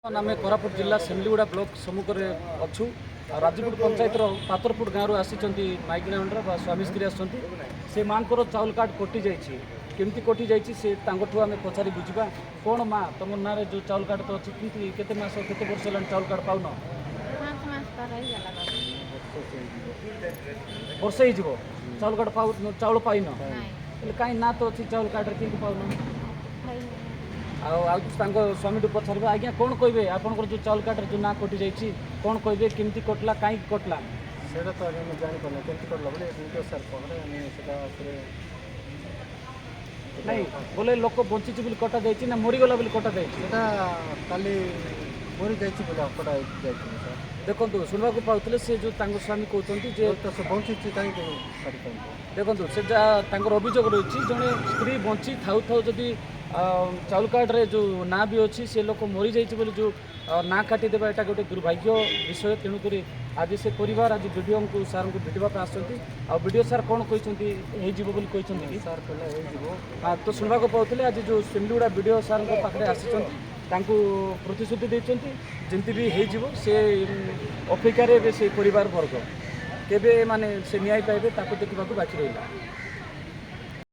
आम कोरापुट जिला सेमलीगुड़ा ब्लॉक सम्मुख में अच्छू राजपुर पंचायत पातरपुर गाँव आसी माइकिना मंडर स्वामी स्त्री आसे माँ को चाउल कार्ड कटि जाइए केमती कटि जाइए आम पचारि बुझा कौन माँ तुम ना जो चाउल कार्ड तो अच्छी केते मास केते वर्ष है चाउल कार्ड पाउन वर्ष हो चाउल कार्ड पाउ चाउल पाइन कहीं ना तो अच्छी चाउल कार्ड के पाउन स्वामी पचारे आज्ञा कौन कहे आपंकर जो चाउल कार्ड जो ना कटि जाइए कौन कहे केमती कटला कहीं कटला से तो आगे मैं जापर केमती कटला बोले वीडियो सार पकड़े नहीं बोले लोक बंची बोली कटा जाइए ना मरीगला बोली कटा जाइए काली मरी जाइए बोले कटा जाइए देखो शुणा पाते से जो स्वामी कहते तो से बंची कहीं काटी देखो से अभियोग रही जड़े स्त्री बंची थाउ थाउ जदि चाउल कार्ड रे जो ना भी अच्छी से लोक मरी जाइए बोली जो ना काटिदेवा यहाँ गोटे दुर्भाग्य विषय तेणुक आज से परिवार आज वीडियो को सार को भेटा आडियो सार कौन कहते सार कहले हाँ तो शुणा पाते आज जो सेमलीगुड़ा वीडियो सार पाखे आसी प्रतिश्रुति देते जमी भी हो से अपेक्षार से परिवार वर्ग केवे माने से न्याय पाइबे देखा बाकी रहा।